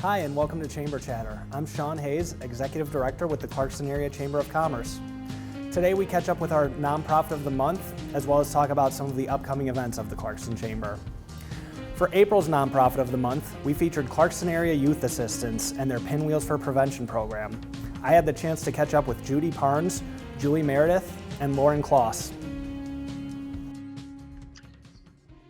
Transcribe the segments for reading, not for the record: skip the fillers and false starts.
Hi, and welcome to Chamber Chatter. I'm Shaun Hayes, Executive Director with the Clarkston Area Chamber of Commerce. Today we catch up with our nonprofit of the month, as well as talk about some of the upcoming events of the Clarkston Chamber. For April's nonprofit of the month, we featured Clarkston Area Youth Assistance and their Pinwheels for Prevention program. I had the chance to catch up with Judy Parnes, Julie Meredith, and Lauren Kloss.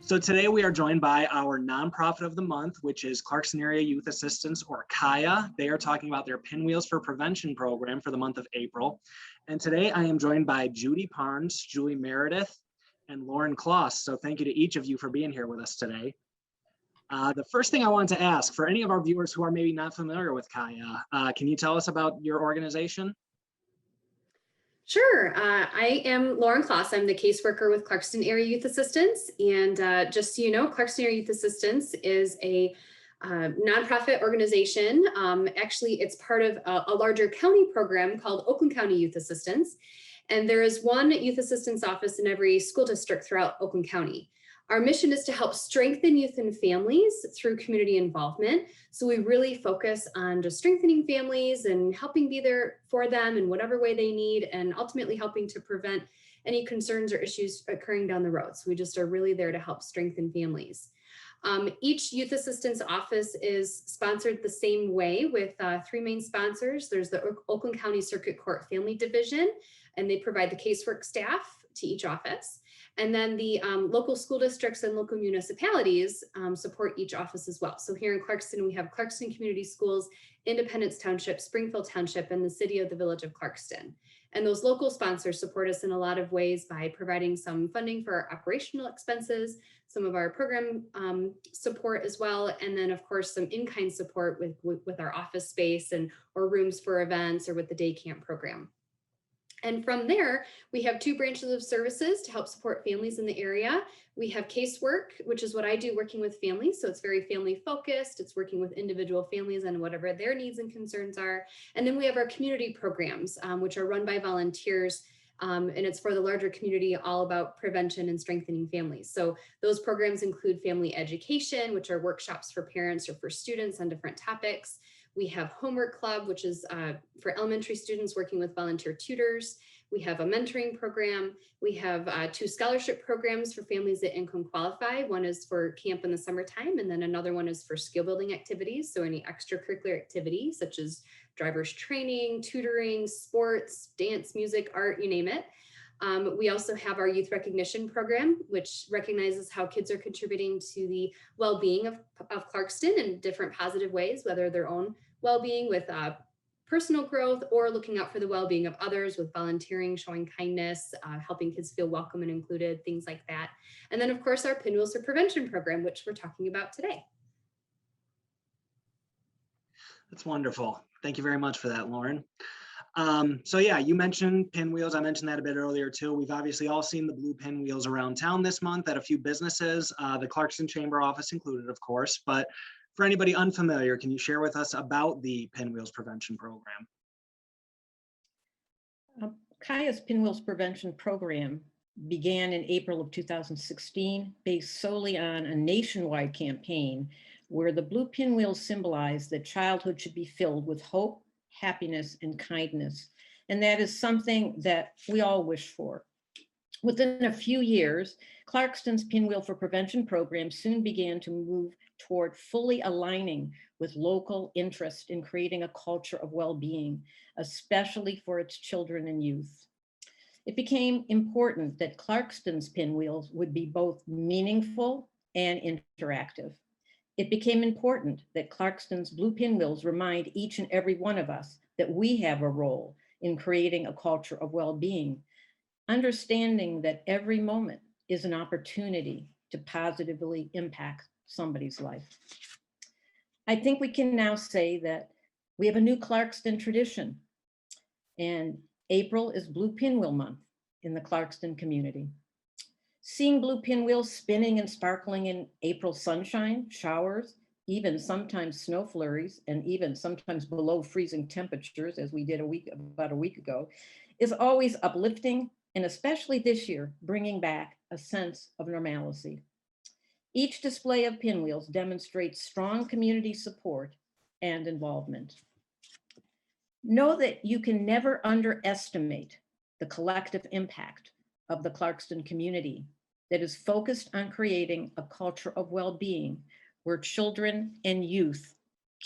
So today we are joined by our nonprofit of the month, which is Clarkston Area Youth Assistance, or KAYA. They are talking about their Pinwheels for Prevention program for the month of April. And today I am joined by Judy Parnes, Julie Meredith, and Lauren Kloss. So thank you to each of you for being here with us today. The first thing I want to ask, for any of our viewers who are maybe not familiar with KAYA, can you tell us about your organization? Sure. I am Lauren Kloss. I'm the caseworker with Clarkston Area Youth Assistance. And just so you know, Clarkston Area Youth Assistance is a nonprofit organization. Actually, it's part of a larger county program called Oakland County Youth Assistance. And there is one youth assistance office in every school district throughout Oakland County. Our mission is to help strengthen youth and families through community involvement. So we really focus on just strengthening families and helping be there for them in whatever way they need, and ultimately helping to prevent any concerns or issues occurring down the road. So we just are really there to help strengthen families. Each youth assistance office is sponsored the same way with three main sponsors. There's the Oakland County Circuit Court Family Division, and they provide the casework staff to each office. And then the local school districts and local municipalities support each office as well. So here in Clarkston, we have Clarkston Community Schools, Independence Township, Springfield Township, and the city of the Village of Clarkston. And those local sponsors support us in a lot of ways by providing some funding for our operational expenses, some of our program support as well, and then of course some in-kind support with our office space and or rooms for events or with the day camp program. And from there, we have two branches of services to help support families in the area. We have casework, which is what I do working with families. So it's very family focused. It's working with individual families and whatever their needs and concerns are. And then we have our community programs, which are run by volunteers. And it's for the larger community, all about prevention and strengthening families. So those programs include family education, which are workshops for parents or for students on different topics. We have Homework Club, which is for elementary students working with volunteer tutors. We have a mentoring program. We have two scholarship programs for families that income qualify. One is for camp in the summertime, and then another one is for skill building activities. So any extracurricular activities such as driver's training, tutoring, sports, dance, music, art, you name it. We also have our youth recognition program, which recognizes how kids are contributing to the well-being of Clarkston in different positive ways, whether their own well-being with personal growth or looking out for the well-being of others with volunteering, showing kindness, helping kids feel welcome and included, things like that. And then of course our Pinwheels for Prevention program, which we're talking about today. That's wonderful. Thank you very much for that, Lauren. So yeah, you mentioned pinwheels. I mentioned that a bit earlier too. We've obviously all seen the blue pinwheels around town this month at a few businesses, the Clarkston Chamber office included, of course. But for anybody unfamiliar, can you share with us about the Pinwheels Prevention Program? KAYA's Pinwheels Prevention Program began in April of 2016, based solely on a nationwide campaign where the blue pinwheels symbolize that childhood should be filled with hope, happiness, and kindness. And that is something that we all wish for. Within a few years, Clarkston's Pinwheel for Prevention program soon began to move toward fully aligning with local interest in creating a culture of well-being, especially for its children and youth. It became important that Clarkston's pinwheels would be both meaningful and interactive. It became important that Clarkston's blue pinwheels remind each and every one of us that we have a role in creating a culture of well-being, understanding that every moment is an opportunity to positively impact somebody's life. I think we can now say that we have a new Clarkston tradition, and April is Blue Pinwheel Month in the Clarkston community. Seeing blue pinwheels spinning and sparkling in April sunshine, showers, even sometimes snow flurries, and even sometimes below freezing temperatures, as we did about a week ago, is always uplifting, and especially this year, bringing back a sense of normalcy. Each display of pinwheels demonstrates strong community support and involvement. Know that you can never underestimate the collective impact of the Clarkston community that is focused on creating a culture of well-being where children and youth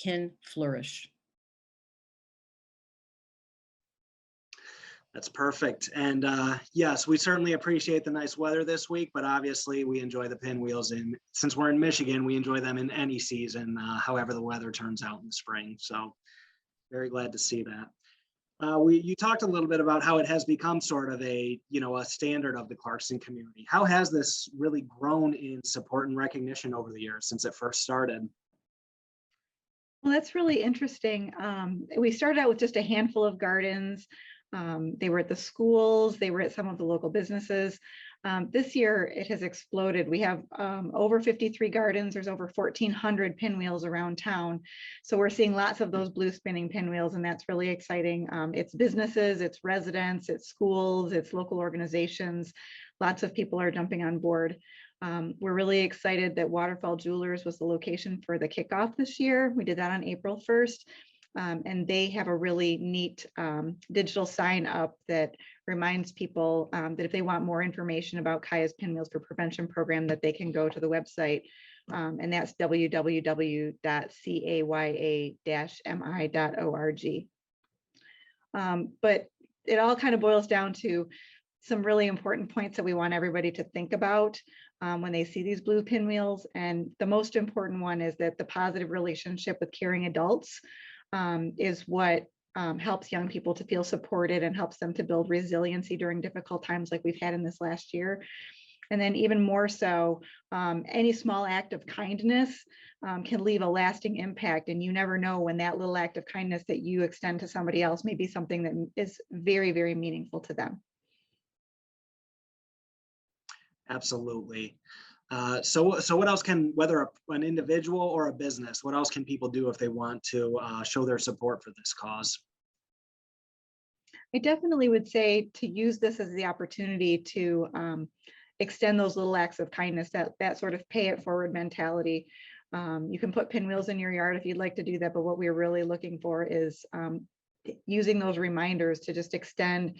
can flourish. That's perfect. And yes, we certainly appreciate the nice weather this week, but obviously we enjoy the pinwheels. And since we're in Michigan, we enjoy them in any season, however the weather turns out in the spring. So very glad to see that. You talked a little bit about how it has become sort of a standard of the Clarkston community. How has this really grown in support and recognition over the years since it first started? Well, that's really interesting. We started out with just a handful of gardens. They were at the schools, they were at some of the local businesses. This year it has exploded. We have over 53 gardens. There's over 1,400 pinwheels around town. So we're seeing lots of those blue spinning pinwheels, and that's really exciting. It's businesses, it's residents, it's schools, it's local organizations. Lots of people are jumping on board. We're really excited that Waterfall Jewelers was the location for the kickoff this year. We did that on April 1st. And they have a really neat digital sign up that reminds people that if they want more information about Kaya's Pinwheels for Prevention program, that they can go to the website. And that's www.caya-mi.org. But it all kind of boils down to some really important points that we want everybody to think about when they see these blue pinwheels. And the most important one is that the positive relationship with caring adults is what helps young people to feel supported and helps them to build resiliency during difficult times like we've had in this last year. And then even more so, any small act of kindness can leave a lasting impact. And you never know when that little act of kindness that you extend to somebody else may be something that is very, very meaningful to them. Absolutely. So what else can, whether an individual or a business, what else can people do if they want to show their support for this cause? I definitely would say to use this as the opportunity to extend those little acts of kindness, that sort of pay it forward mentality. You can put pinwheels in your yard if you'd like to do that, but what we're really looking for is using those reminders to just extend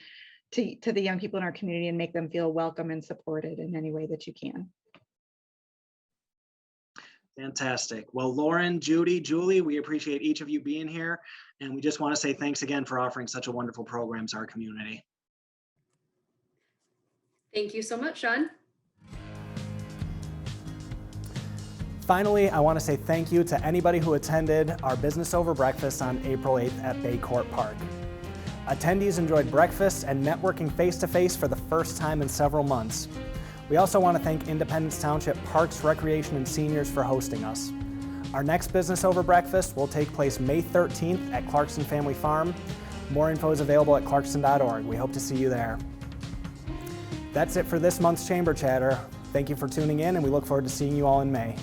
to the young people in our community and make them feel welcome and supported in any way that you can. Fantastic. Well, Lauren, Judy, Julie, we appreciate each of you being here. And we just want to say thanks again for offering such a wonderful program to our community. Thank you so much, Shaun. Finally, I want to say thank you to anybody who attended our Business Over Breakfast on April 8th at Bay Court Park. Attendees enjoyed breakfast and networking face-to-face for the first time in several months. We also want to thank Independence Township Parks, Recreation, and Seniors for hosting us. Our next Business Over Breakfast will take place May 13th at Clarkston Family Farm. More info is available at clarkston.org. We hope to see you there. That's it for this month's Chamber Chatter. Thank you for tuning in, and we look forward to seeing you all in May.